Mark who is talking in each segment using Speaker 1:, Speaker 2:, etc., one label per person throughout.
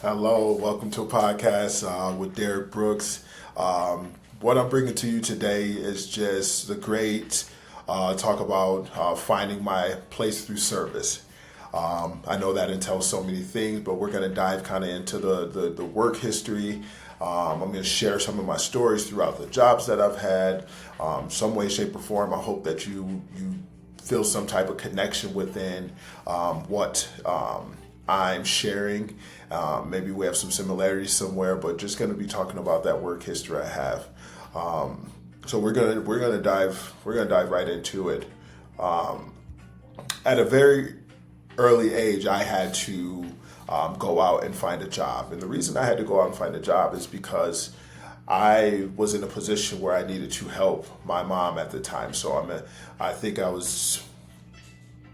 Speaker 1: Hello, welcome to a podcast with Derek Brooks. What I'm bringing to you today is just the great talk about finding my place through service. I know that entails so many things, but we're going to dive kind of into the work history. I'm going to share some of my stories throughout the jobs that I've had, some way, shape, or form. I hope that you feel some type of connection within what I'm sharing. Maybe we have some similarities somewhere, but just going to be talking about that work history I have. So we're gonna dive right into it. At a very early age, I had to go out and find a job, and the reason I had to go out and find a job is because I was in a position where I needed to help my mom at the time. So I think I was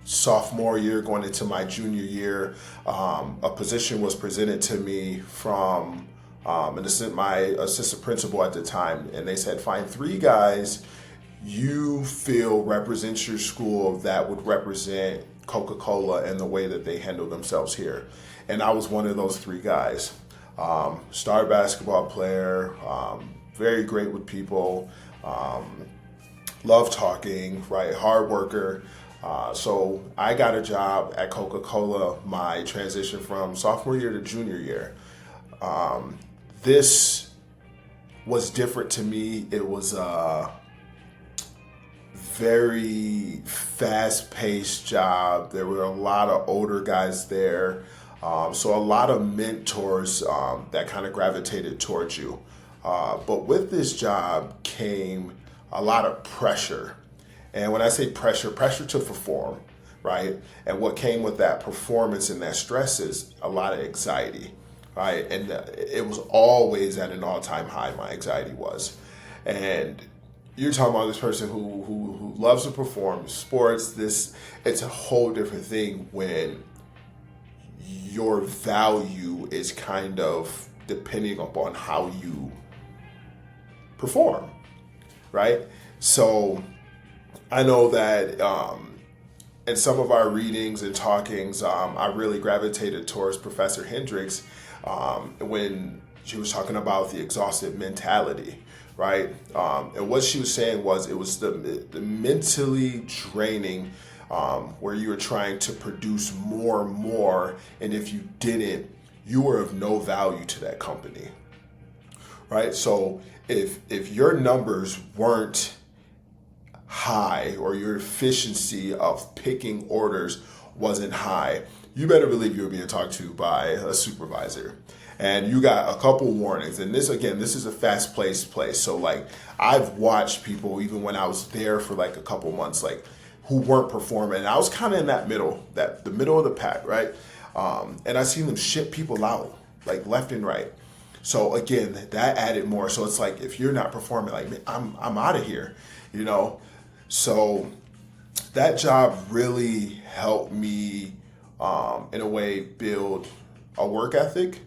Speaker 1: sophomore year going into my junior year. A position was presented to me from my assistant principal at the time, and they said, find three guys you feel represents your school that would represent Coca-Cola and the way that they handle themselves here. And I was one of those three guys. Star basketball player, very great with people, love talking, right, hard worker. So I got a job at Coca-Cola my transition from sophomore year to junior year. This was different to me. It was a very fast-paced job. There were a lot of older guys there. So a lot of mentors that kind of gravitated towards you. But with this job came a lot of pressure. And when I say pressure to perform, right? And what came with that performance and that stress is a lot of anxiety, right? And it was always at an all-time high, my anxiety was. And you're talking about this person who loves to perform sports. It's a whole different thing when your value is kind of depending upon how you perform, right? So I know that in some of our readings and talkings, I really gravitated towards Professor Hendricks when she was talking about the exhausted mentality, right? And what she was saying was it was the mentally draining where you were trying to produce more and more, and if you didn't, you were of no value to that company, right? So if your numbers weren't high or your efficiency of picking orders wasn't high, you better believe you were being talked to by a supervisor. And you got a couple warnings. And this is a fast-paced place. So like I've watched people even when I was there for like a couple months, like who weren't performing. And I was kind of in the middle of the pack, right? And I seen them ship people out like left and right. So again, that added more. So it's like if you're not performing, like man, I'm out of here, you know. So that job really helped me, in a way, build a work ethic.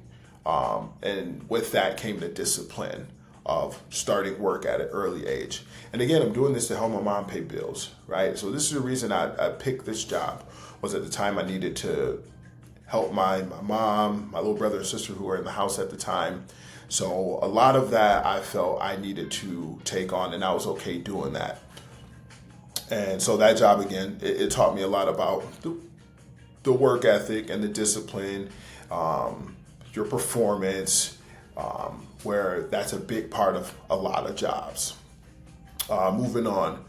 Speaker 1: And with that came the discipline of starting work at an early age. And again, I'm doing this to help my mom pay bills, right? So this is the reason I picked this job, was at the time I needed to help my mom, my little brother and sister who were in the house at the time. So a lot of that I felt I needed to take on, and I was okay doing that. And so that job, again, it taught me a lot about the work ethic and the discipline, your performance, where that's a big part of a lot of jobs. Moving on,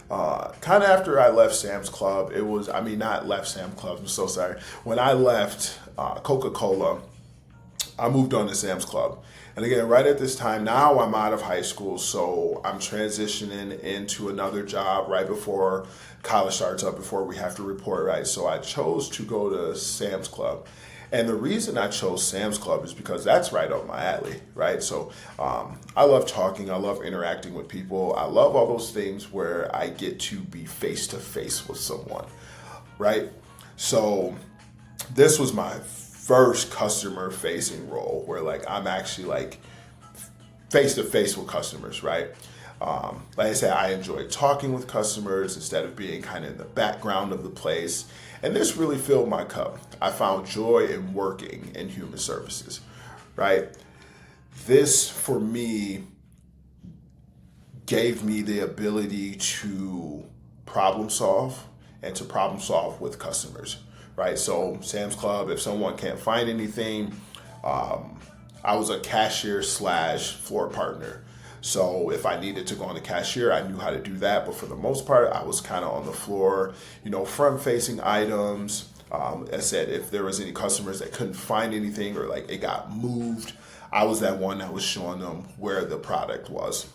Speaker 1: kind of after I left Sam's Club, not left Sam's Club, I'm so sorry. When I left Coca-Cola, I moved on to Sam's Club. And again, right at this time, now I'm out of high school, so I'm transitioning into another job right before college starts up, before we have to report, right? So I chose to go to Sam's Club. And the reason I chose Sam's Club is because that's right up my alley, right? So I love talking, I love interacting with people, I love all those things where I get to be face to face with someone, right? So this was my first customer facing role where like I'm actually like face to face with customers, right? Like I said, I enjoy talking with customers instead of being kind of in the background of the place. And this really filled my cup. I found joy in working in human services, right? This, for me, gave me the ability to problem solve and to problem solve with customers, right? So Sam's Club, if someone can't find anything, I was a cashier slash floor partner. So if I needed to go on the cashier, I knew how to do that. But for the most part, I was kind of on the floor, front facing items. I said, if there was any customers that couldn't find anything or like it got moved, I was that one that was showing them where the product was.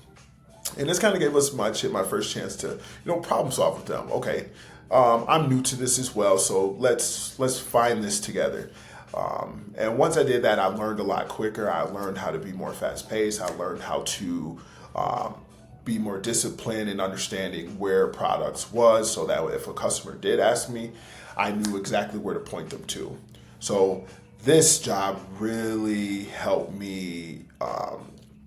Speaker 1: And this kind of gave us my first chance to, problem solve with them. Okay, I'm new to this as well, so let's find this together. And once I did that, I learned a lot quicker. I learned how to be more fast paced. I learned how to be more disciplined in understanding where products was, so that if a customer did ask me, I knew exactly where to point them to. So this job really helped me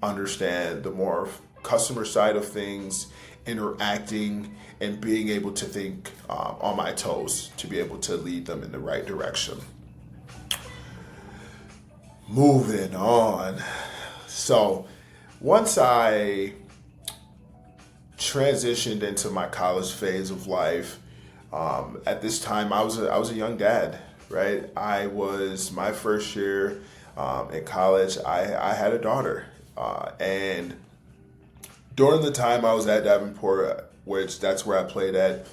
Speaker 1: understand the more customer side of things, interacting, and being able to think on my toes to be able to lead them in the right direction. Moving on. So once I transitioned into my college phase of life, at this time I was a young dad, right? I was my first year in college. I had a daughter, and during the time I was at Davenport, which that's where I played at,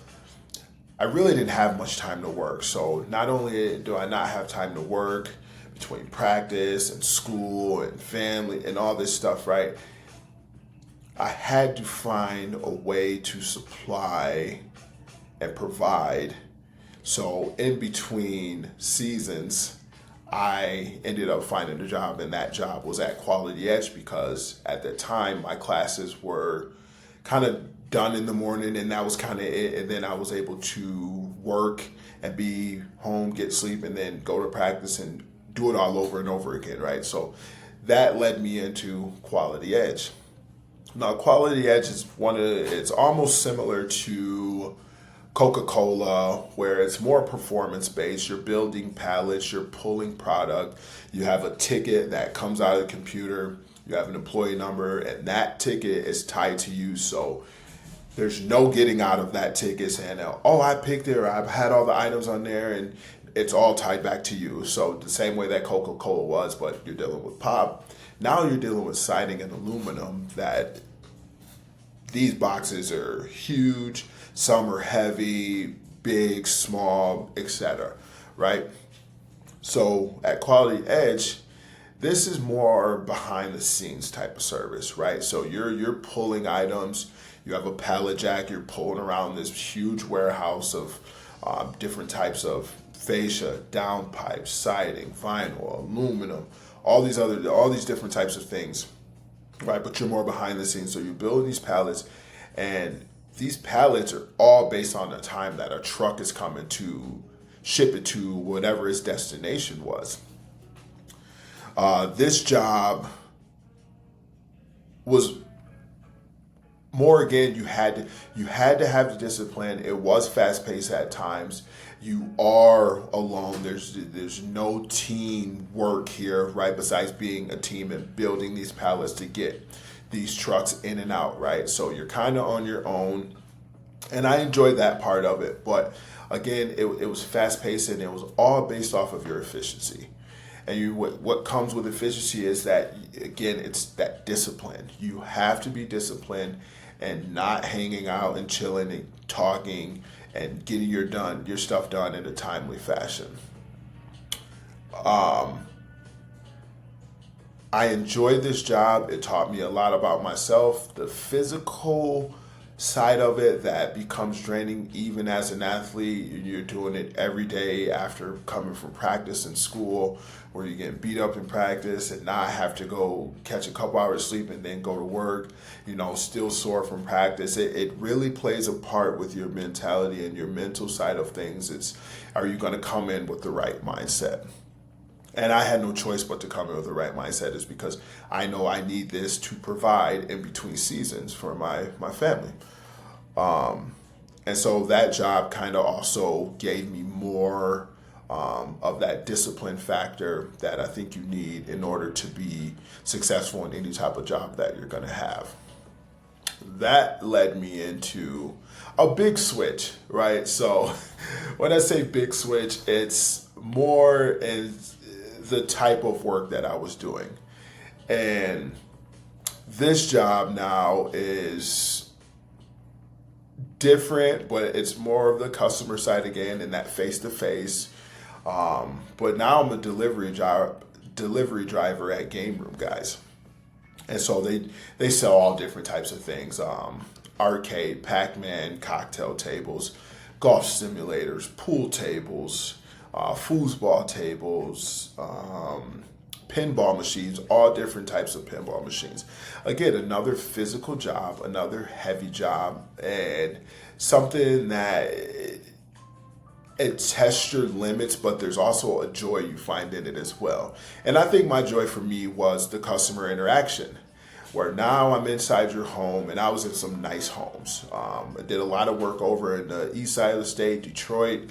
Speaker 1: I really didn't have much time to work. So not only do I not have time to work between practice and school and family and all this stuff, right? I had to find a way to supply and provide. So in between seasons, I ended up finding a job, and that job was at Quality Edge because at the time my classes were kind of done in the morning, and that was kind of it. And then I was able to work and be home, get sleep, and then go to practice and do it all over and over again, right? So that led me into Quality Edge. Now, Quality Edge is it's almost similar to Coca-Cola, where it's more performance-based. You're building pallets, you're pulling product, you have a ticket that comes out of the computer, you have an employee number, and that ticket is tied to you. So there's no getting out of that ticket saying, oh, I picked it, or I've had all the items on there, and it's all tied back to you. So the same way that Coca-Cola was, but you're dealing with pop. Now you're dealing with siding and aluminum, that these boxes are huge. Some are heavy, big, small, etc. Right? So at Quality Edge, this is more behind the scenes type of service, right? So you're pulling items. You have a pallet jack. You're pulling around this huge warehouse of different types of fascia, downpipes, siding, vinyl, aluminum, all these different types of things, right? But you're more behind the scenes. So you build these pallets, and these pallets are all based on the time that a truck is coming to ship it to whatever its destination was. This job was more, again, you had to have the discipline. It was fast paced at times. You are alone. There's no team work here, right? Besides being a team and building these pallets to get these trucks in and out, right? So you're kind of on your own, and I enjoyed that part of it. But again, it was fast paced, and it was all based off of your efficiency. And what comes with efficiency is that, again, it's that discipline. You have to be disciplined and not hanging out and chilling and talking and getting your stuff done in a timely fashion. I enjoyed this job. It taught me a lot about myself. The physical side of it that becomes draining even as an athlete. You're doing it every day after coming from practice and school, where you get beat up in practice and not have to go catch a couple hours sleep and then go to work, still sore from practice. It really plays a part with your mentality and your mental side of things. Are you going to come in with the right mindset? And I had no choice but to come in with the right mindset, is because I know I need this to provide in between seasons for my family. And so that job kind of also gave me more of that discipline factor that I think you need in order to be successful in any type of job that you're going to have. That led me into a big switch, right? So when I say big switch, it's more in the type of work that I was doing. And this job now is different, but it's more of the customer side again and that face to face. But now I'm a delivery driver at Game Room Guys. And so they sell all different types of things. Arcade, Pac-Man, cocktail tables, golf simulators, pool tables, foosball tables, pinball machines, all different types of pinball machines. Again, another physical job, another heavy job, and something that it tests your limits, but there's also a joy you find in it as well. And I think my joy for me was the customer interaction, where now I'm inside your home, and I was in some nice homes. I did a lot of work over in the east side of the state, Detroit.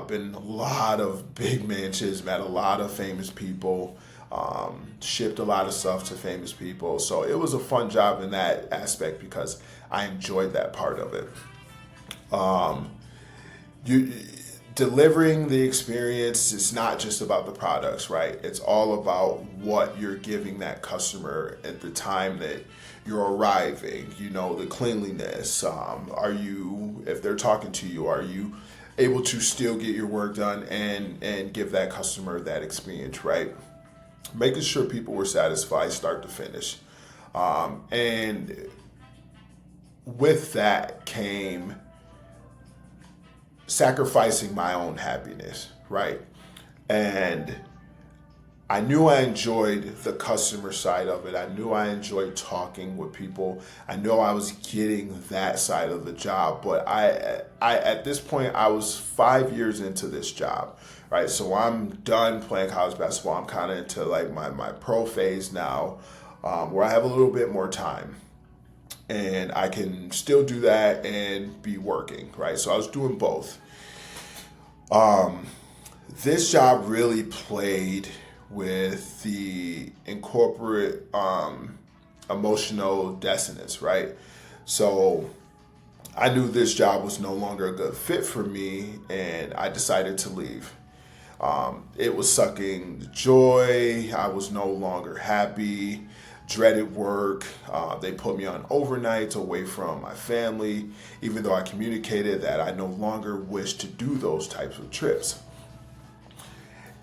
Speaker 1: Been in a lot of big mansions, met a lot of famous people, shipped a lot of stuff to famous people. So it was a fun job in that aspect because I enjoyed that part of it. Delivering the experience is not just about the products, right? It's all about what you're giving that customer at the time that you're arriving. You know, the cleanliness. If they're talking to you, are you able to still get your work done and give that customer that experience, right? Making sure people were satisfied start to finish. And with that came sacrificing my own happiness, right? And I knew I enjoyed the customer side of it. I knew I enjoyed talking with people. I knew I was getting that side of the job. But I at this point, I was 5 years into this job, right? So I'm done playing college basketball. I'm kind of into like my pro phase now, where I have a little bit more time. And I can still do that and be working, right? So I was doing both. This job really played with the incorporate emotional dissonance, right? So I knew this job was no longer a good fit for me, and I decided to leave. It was sucking the joy. I was no longer happy. Dreaded work. They put me on overnights away from my family, even though I communicated that I no longer wish to do those types of trips.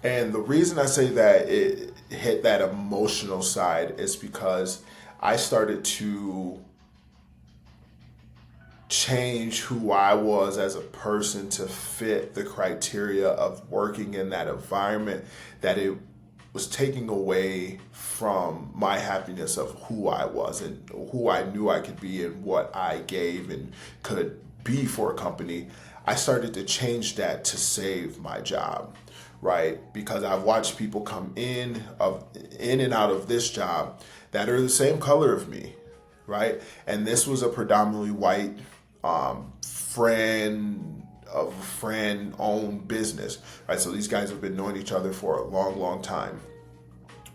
Speaker 1: And the reason I say that it hit that emotional side is because I started to change who I was as a person to fit the criteria of working in that environment, that it was taking away from my happiness of who I was and who I knew I could be and what I gave and could be for a company. I started to change that to save my job, right? Because I've watched people come in and out of this job that are the same color of me, right? And this was a predominantly white friend owned business, right? So these guys have been knowing each other for a long, long time.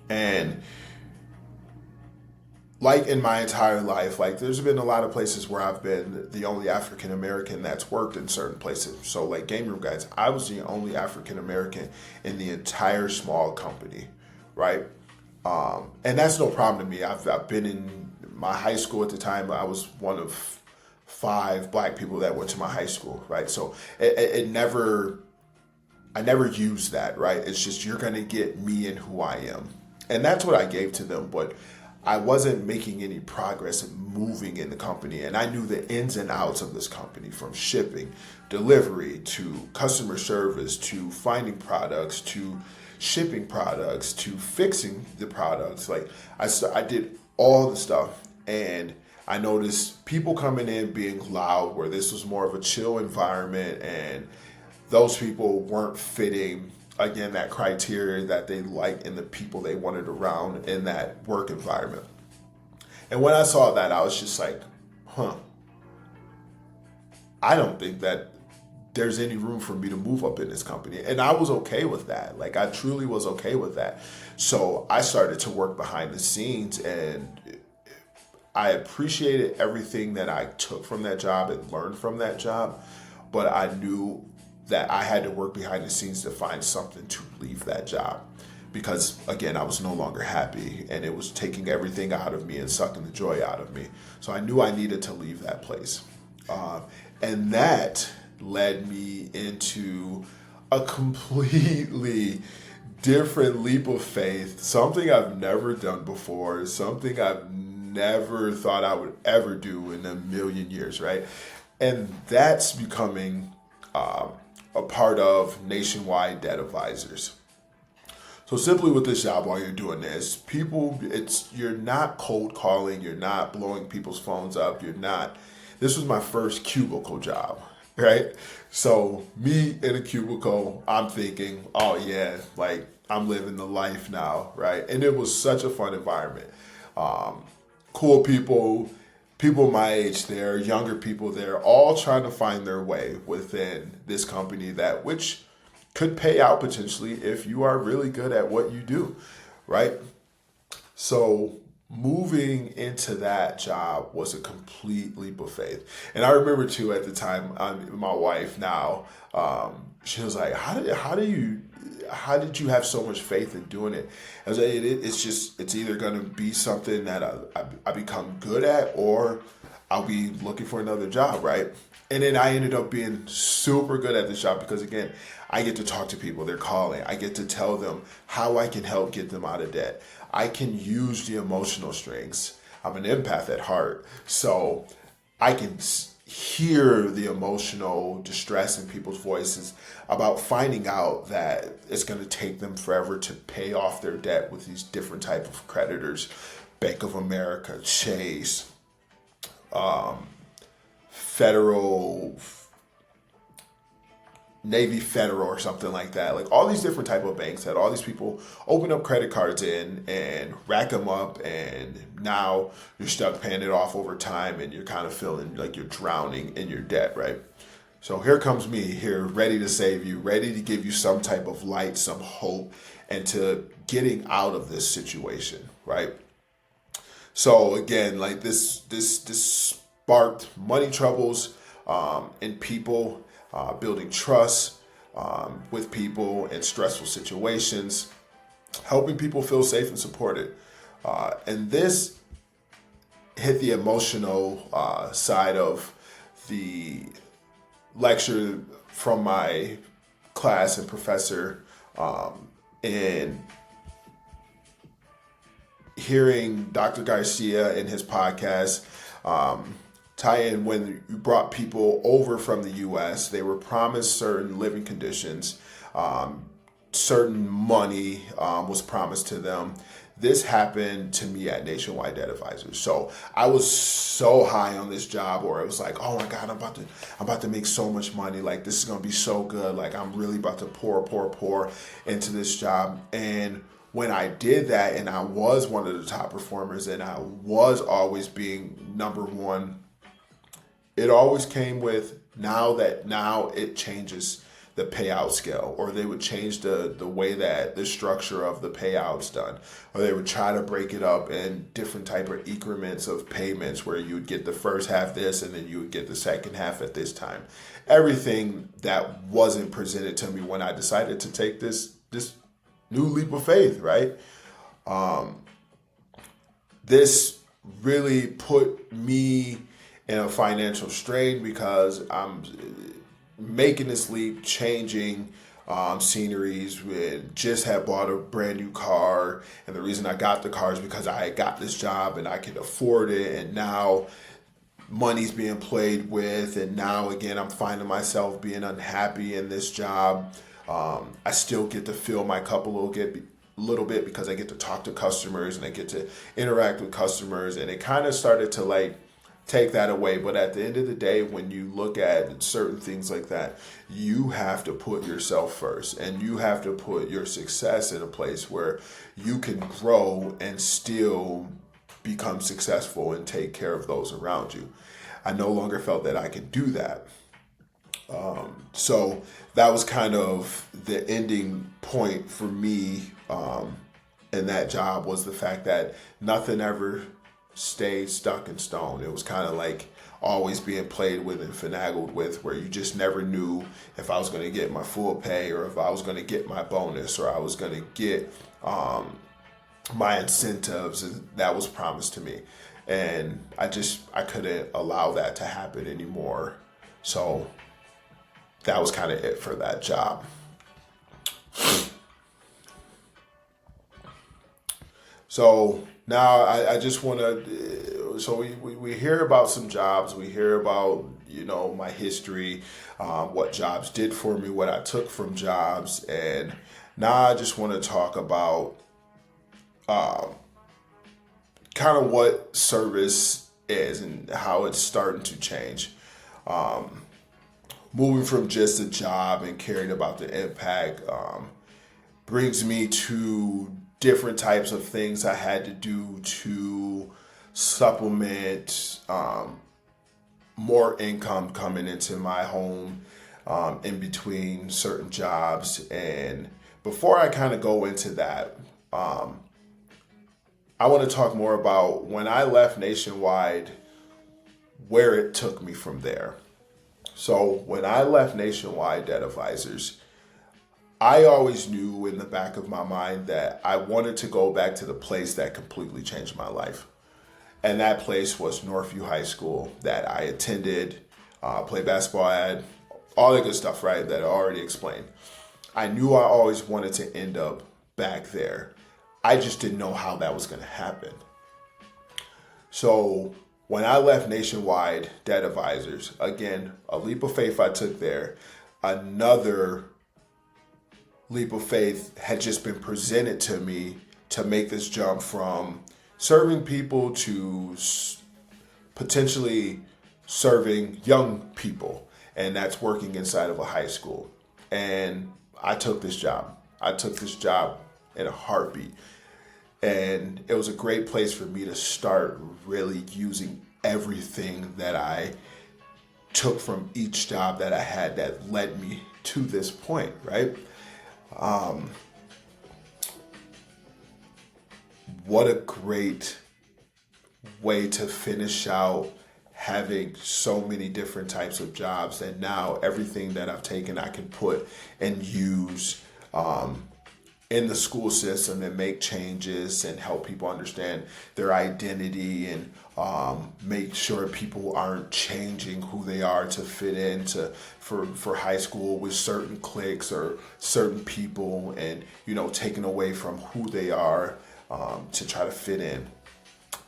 Speaker 1: And like in my entire life, like there's been a lot of places where I've been the only African American that's worked in certain places. So like Game Room Guys, I was the only African American in the entire small company, right? And that's no problem to me. I've been in my high school at the time. I was one of 5 black people that went to my high school, right? So I never used that, right? It's just, you're gonna get me and who I am. And that's what I gave to them, but I wasn't making any progress in moving in the company. And I knew the ins and outs of this company, from shipping, delivery, to customer service, to finding products, to shipping products, to fixing the products. Like I did all the stuff, and I noticed people coming in being loud, where this was more of a chill environment, and those people weren't fitting, again, that criteria that they liked and the people they wanted around in that work environment. And when I saw that, I was just like, I don't think that there's any room for me to move up in this company. And I was okay with that. Like, I truly was okay with that. So I started to work behind the scenes, and I appreciated everything that I took from that job and learned from that job. But I knew that I had to work behind the scenes to find something to leave that job. Because again, I was no longer happy, and it was taking everything out of me and sucking the joy out of me. So I knew I needed to leave that place. And that led me into a completely different leap of faith, something I've never done before, something I've never thought I would ever do in a million years, right? And that's becoming a part of Nationwide Debt Advisors. So simply with this job, while you're doing this, you're not cold calling, you're not blowing people's phones up, this was my first cubicle job, right? So me in a cubicle, I'm thinking, oh yeah, like I'm living the life now, right? And it was such a fun environment. Cool people my age there, younger people there, all trying to find their way within this company which could pay out potentially if you are really good at what you do, right? So moving into that job was a complete leap of faith. And I remember too at the time, my wife now, she was like, how did you have so much faith in doing it? I was like, it's either going to be something that I become good at, or I'll be looking for another job, right? And then I ended up being super good at this job because, again, I get to talk to people. They're calling. I get to tell them how I can help get them out of debt. I can use the emotional strings. I'm an empath at heart. So I can hear the emotional distress in people's voices about finding out that it's going to take them forever to pay off their debt with these different type of creditors. Bank of America, Chase, Navy Federal or something like that. Like all these different type of banks that all these people open up credit cards in and rack them up, and now you're stuck paying it off over time, and you're kind of feeling like you're drowning in your debt, right? So here comes me here, ready to save you, ready to give you some type of light, some hope, and to getting out of this situation, right? So again, like this sparked money troubles in people, building trust with people in stressful situations, helping people feel safe and supported. And this hit the emotional side of the lecture from my class and professor, and hearing Dr. Garcia in his podcast tie in when you brought people over from the U.S., they were promised certain living conditions, certain money was promised to them. This happened to me at Nationwide Debt Advisors. So I was so high on this job, or it was like, oh my God, I'm about to make so much money. Like this is gonna be so good. Like I'm really about to pour into this job. And when I did that, and I was one of the top performers, and I was always being number one, it always came with now it changes the payout scale, or they would change the way that the structure of the payout's done, or they would try to break it up in different type of increments of payments where you would get the first half this and then you would get the second half at this time. Everything that wasn't presented to me when I decided to take this new leap of faith, right? This really put me in a financial strain because I'm making this leap, changing sceneries. We just had bought a brand new car, and the reason I got the car is because I got this job and I could afford it, and now money's being played with, and now again I'm finding myself being unhappy in this job. I still get to fill my cup a little bit because I get to talk to customers and I get to interact with customers, and it kind of started to like take that away. But at the end of the day, when you look at certain things like that, you have to put yourself first, and you have to put your success in a place where you can grow and still become successful and take care of those around you. I no longer felt that I could do that. So that was kind of the ending point for me in that job, was the fact that nothing ever stayed stuck in stone. It was kind of like always being played with and finagled with, where you just never knew if I was going to get my full pay, or if I was going to get my bonus, or I was going to get my incentives, and that was promised to me. And I couldn't allow that to happen anymore. So that was kind of it for that job. So now I just want to, so we hear about some jobs, we hear about, my history, what jobs did for me, what I took from jobs. And now I just want to talk about kind of what service is and how it's starting to change. Moving from just a job and caring about the impact brings me to different types of things I had to do to supplement more income coming into my home in between certain jobs. And before I kind of go into that, I want to talk more about when I left Nationwide, where it took me from there. So when I left Nationwide Debt Advisors, I always knew in the back of my mind that I wanted to go back to the place that completely changed my life. And that place was Northview High School that I attended, played basketball at, all the good stuff, right, that I already explained. I knew I always wanted to end up back there. I just didn't know how that was going to happen. So when I left Nationwide Debt Advisors, again, a leap of faith I took there. Another leap of faith had just been presented to me to make this jump from serving people to potentially serving young people. And that's working inside of a high school. And I took this job. I took this job in a heartbeat. And it was a great place for me to start really using everything that I took from each job that I had that led me to this point, right? What a great way to finish out having so many different types of jobs, and now everything that I've taken I can put and use in the school system and make changes and help people understand their identity, and make sure people aren't changing who they are to fit into for high school with certain cliques or certain people, and taking away from who they are to try to fit in.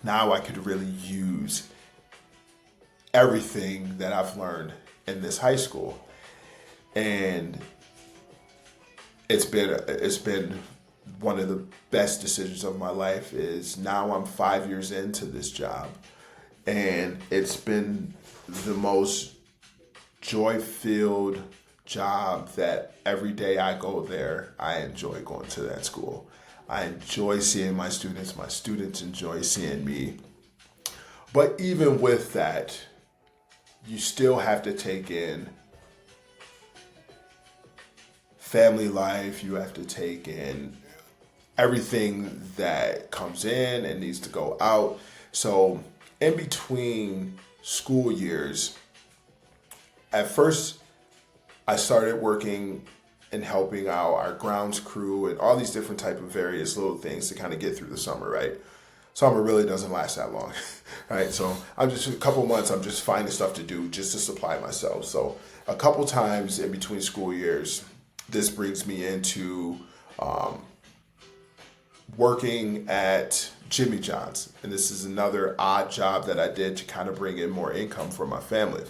Speaker 1: Now I could really use everything that I've learned in this high school, and it's been one of the best decisions of my life. Is now I'm 5 years into this job, and it's been the most joy-filled job that every day I go there, I enjoy going to that school. I enjoy seeing my students enjoy seeing me. But even with that, you still have to take in family life, you have to take in everything that comes in and needs to go out. So in between school years, at first I started working and helping out our grounds crew and all these different type of various little things to kind of get through the summer, right? Summer really doesn't last that long, right? So I'm just a couple months, I'm just finding stuff to do just to supply myself. So a couple times in between school years, this brings me into working at Jimmy John's. And this is another odd job that I did to kind of bring in more income for my family.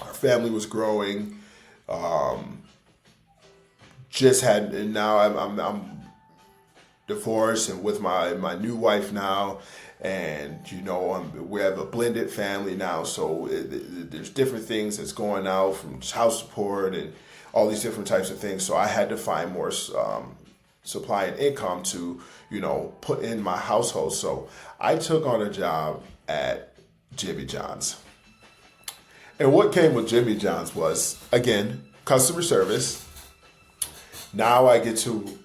Speaker 1: Our family was growing. And now I'm divorced and with my new wife now. And, we have a blended family now. So there's different things that's going out from house support and all these different types of things. So I had to find more supply and income to, put in my household. So I took on a job at Jimmy John's. And what came with Jimmy John's was, again, customer service. Now I get to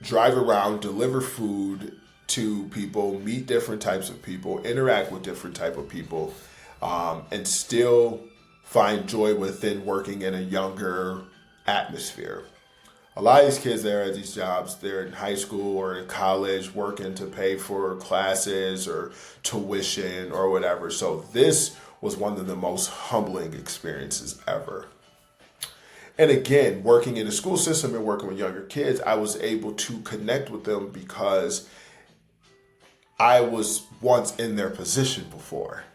Speaker 1: drive around, deliver food to people, meet different types of people, interact with different type of people, and still find joy within working in a younger atmosphere. A lot of these kids that are at these jobs, they're in high school or in college working to pay for classes or tuition or whatever. So this was one of the most humbling experiences ever. And again, working in the school system and working with younger kids, I was able to connect with them because I was once in their position before.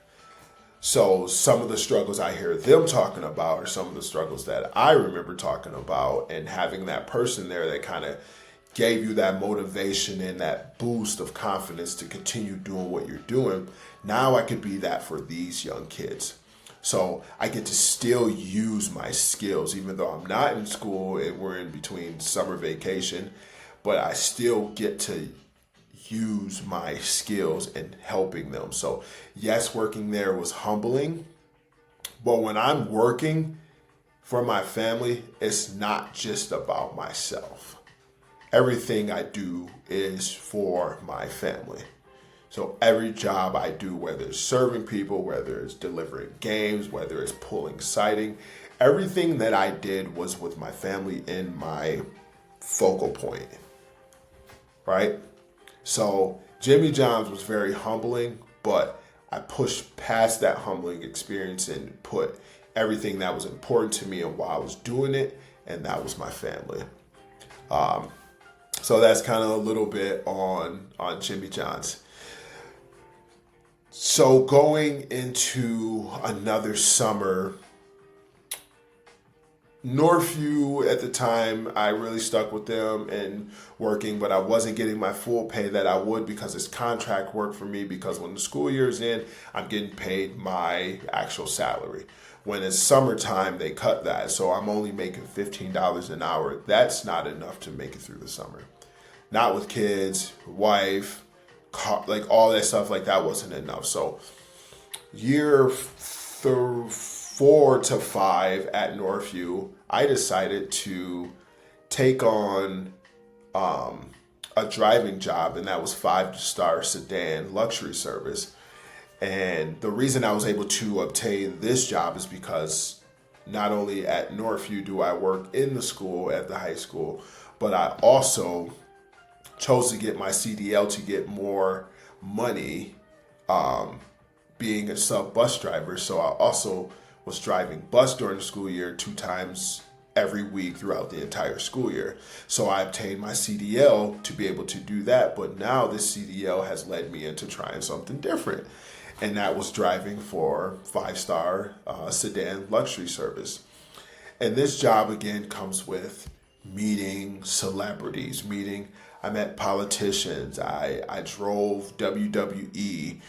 Speaker 1: So some of the struggles I hear them talking about are some of the struggles that I remember talking about, and having that person there that kind of gave you that motivation and that boost of confidence to continue doing what you're doing. Now I could be that for these young kids. So I get to still use my skills, even though I'm not in school and we're in between summer vacation, but I still get to use my skills in helping them. So yes, working there was humbling, but when I'm working for my family, it's not just about myself. Everything I do is for my family. So every job I do, whether it's serving people, whether it's delivering games, whether it's pulling siding, everything that I did was with my family in my focal point, right? So Jimmy John's was very humbling, but I pushed past that humbling experience and put everything that was important to me and why I was doing it, and that was my family. So that's kind of a little bit on Jimmy John's. So going into another summer, Northview at the time, I really stuck with them and working, but I wasn't getting my full pay that I would because it's contract work for me, because when the school year's in, I'm getting paid my actual salary. When it's summertime, they cut that, so I'm only making $15 an hour. That's not enough to make it through the summer. Not with kids, wife, like all that stuff, like that wasn't enough. So year 4 to 5 at Northview, I decided to take on a driving job, and that was 5-star sedan luxury service. And the reason I was able to obtain this job is because not only at Northview do I work in the school at the high school, but I also chose to get my CDL to get more money being a sub bus driver. So I also was driving bus during the school year 2 times every week throughout the entire school year. So I obtained my CDL to be able to do that. But now this CDL has led me into trying something different. And that was driving for 5-star sedan luxury service. And this job again comes with meeting celebrities, I met politicians, I drove WWE,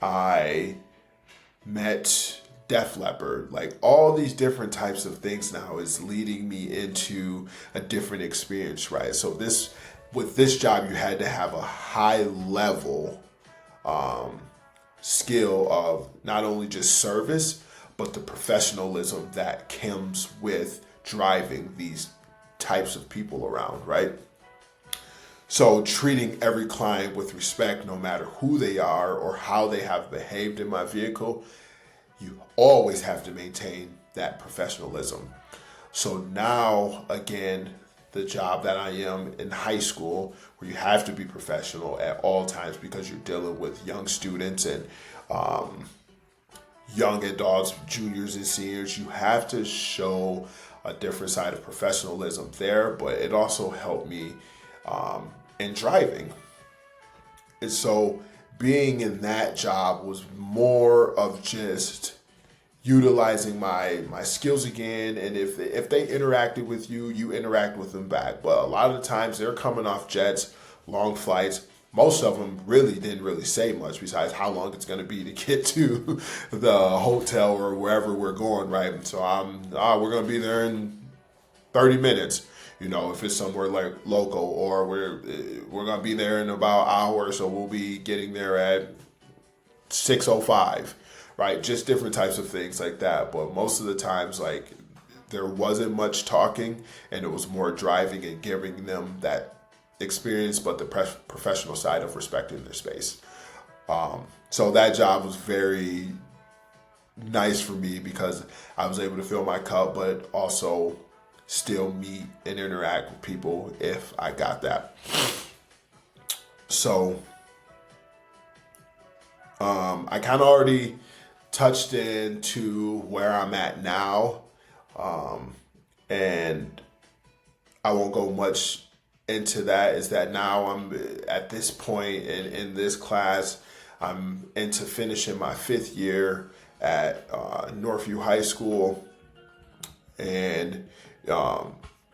Speaker 1: I met Def Leppard, like all these different types of things now is leading me into a different experience, right? So with this job, you had to have a high level skill of not only just service, but the professionalism that comes with driving these types of people around, right? So treating every client with respect, no matter who they are or how they have behaved in my vehicle, you always have to maintain that professionalism. So now, again, the job that I am in high school, where you have to be professional at all times because you're dealing with young students and young adults, juniors and seniors, you have to show a different side of professionalism there, but it also helped me in driving. And so being in that job was more of just utilizing my skills again, and if they interacted with you, you interact with them back. But a lot of the times they're coming off jets, long flights. Most of them didn't say much besides how long it's going to be to get to the hotel or wherever we're going, right? So we're going to be there in 30 minutes. You know, if it's somewhere like local, or we're going to be there in about an hour, so we'll be getting there at 6:05. right? Just different types of things like that. But most of the times, like, there wasn't much talking, and it was more driving and giving them that experience, but the professional side of respecting their space. So that job was very nice for me because I was able to fill my cup, but also still meet and interact with people if I got that. So I kind of already touched into where I'm at now, and I won't go much into that. Is that now I'm at this point in this class, I'm into finishing my 5th year at Northview High School, and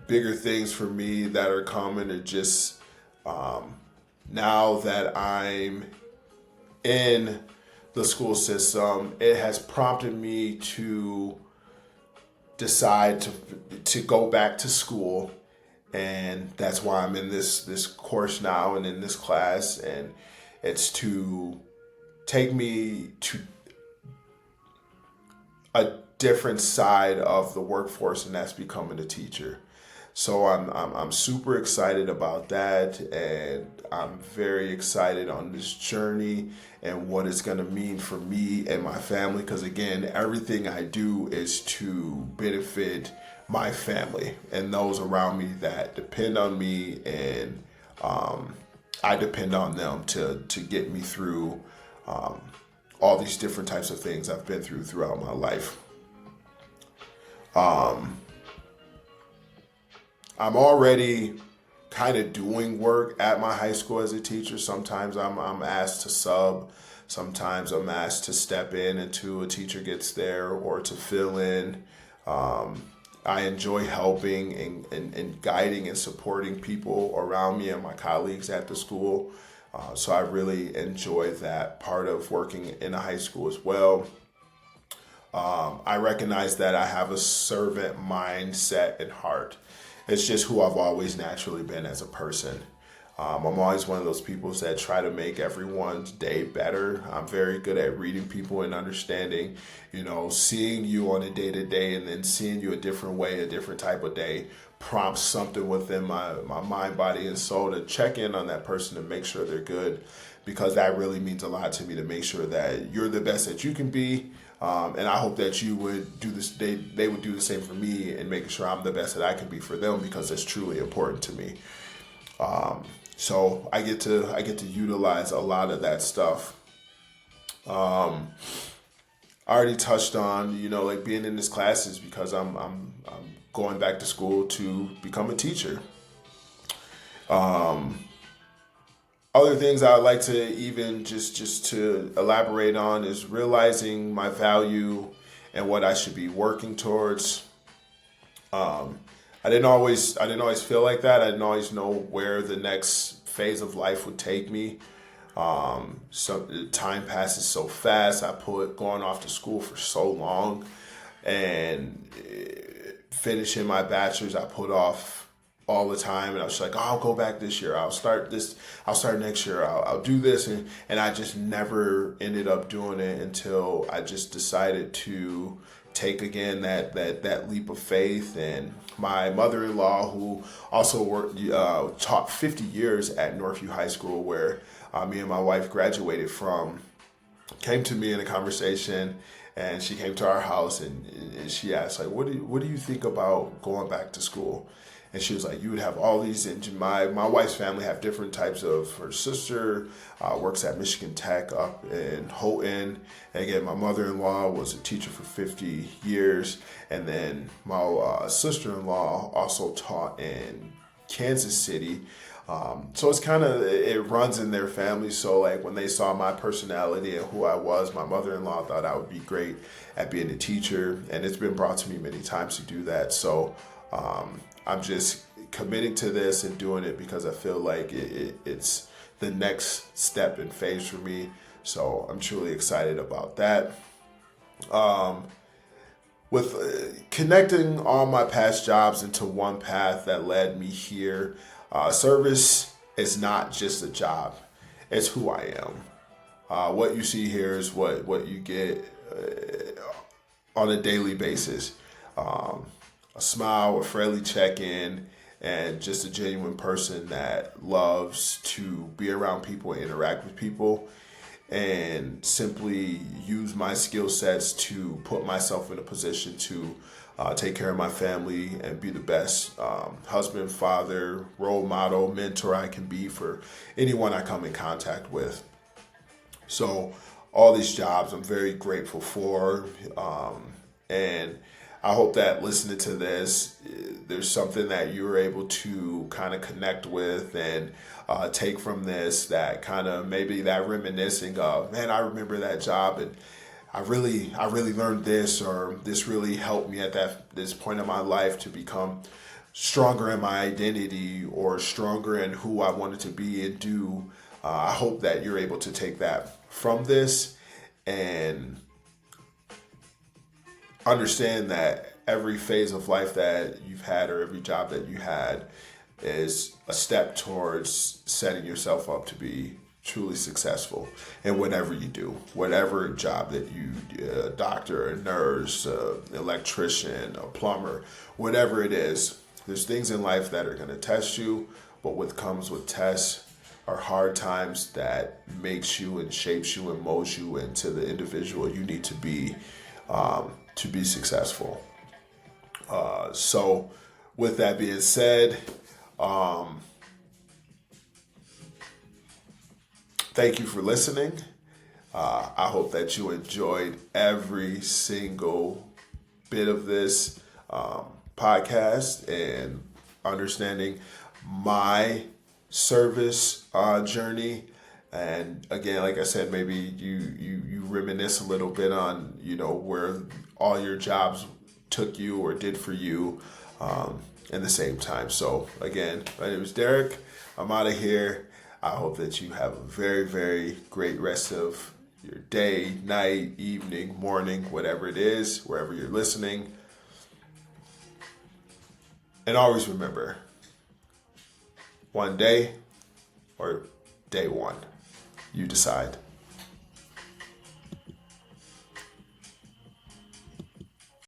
Speaker 1: bigger things for me that are coming are just now that I'm in the school system, it has prompted me to decide to go back to school, and that's why I'm in this course now and in this class, and it's to take me to a different side of the workforce, and that's becoming a teacher. So I'm super excited about that, and I'm very excited on this journey and what it's going to mean for me and my family. Because again, everything I do is to benefit my family and those around me that depend on me, and I depend on them to get me through all these different types of things I've been through throughout my life. I'm already kind of doing work at my high school as a teacher. Sometimes I'm asked to sub. Sometimes I'm asked to step in until a teacher gets there or to fill in. I enjoy helping and guiding and supporting people around me and my colleagues at the school. So I really enjoy that part of working in a high school as well. I recognize that I have a servant mindset and heart. It's just who I've always naturally been as a person. I'm always one of those people that try to make everyone's day better. I'm very good at reading people and understanding, seeing you on a day-to-day and then seeing you a different way, a different type of day, prompts something within my mind, body, and soul to check in on that person and make sure they're good, because that really means a lot to me, to make sure that you're the best that you can be. And I hope that you would do this. They would do the same for me, and making sure I'm the best that I can be for them, because it's truly important to me. So I get to utilize a lot of that stuff. I already touched on like being in this classes because I'm going back to school to become a teacher. Other things I would like to even just to elaborate on is realizing my value and what I should be working towards. I didn't always feel like that. I didn't always know where the next phase of life would take me. So time passes so fast. I put going off to school for so long, and finishing my bachelor's I put off all the time, and I was like, I'll go back this year. I'll start next year. I'll do this, and I just never ended up doing it until I just decided to take again that leap of faith. And my mother-in-law, who also taught 50 years at Northview High School, where me and my wife graduated from, came to me in a conversation, and she came to our house, and she asked, like, what do you think about going back to school? And she was like, you would have all these, and my wife's family have different types of, her sister works at Michigan Tech up in Houghton. And again, my mother-in-law was a teacher for 50 years. And then my sister-in-law also taught in Kansas City. So it's it runs in their family. So like when they saw my personality and who I was, my mother-in-law thought I would be great at being a teacher. And it's been brought to me many times to do that. So I'm just committing to this and doing it because I feel like it's the next step and phase for me. So I'm truly excited about that. With connecting all my past jobs into one path that led me here, service is not just a job. It's who I am. What you see here is what you get on a daily basis. A smile, a friendly check-in, and just a genuine person that loves to be around people and interact with people, and simply use my skill sets to put myself in a position to take care of my family and be the best husband, father, role model, mentor I can be for anyone I come in contact with. So all these jobs I'm very grateful for. And I hope that listening to this, there's something that you're able to kind of connect with and take from this, that kind of maybe that reminiscing of, man, I remember that job and I really learned this, or this really helped me at this point in my life to become stronger in my identity or stronger in who I wanted to be and do. I hope that you're able to take that from this and understand that every phase of life that you've had, or every job that you had, is a step towards setting yourself up to be truly successful in whatever you do, whatever job that you, a doctor, a nurse, an electrician, a plumber, whatever it is. There's things in life that are going to test you, but what comes with tests are hard times that makes you and shapes you and molds you into the individual you need to be successful. So with that being said, thank you for listening. I hope that you enjoyed every single bit of this podcast and understanding my service journey. And again, like I said, maybe you reminisce a little bit on, where all your jobs took you or did for you in the same time. So again, my name is Derek. I'm out of here. I hope that you have a very, very great rest of your day, night, evening, morning, whatever it is, wherever you're listening. And always remember, one day or day one, you decide.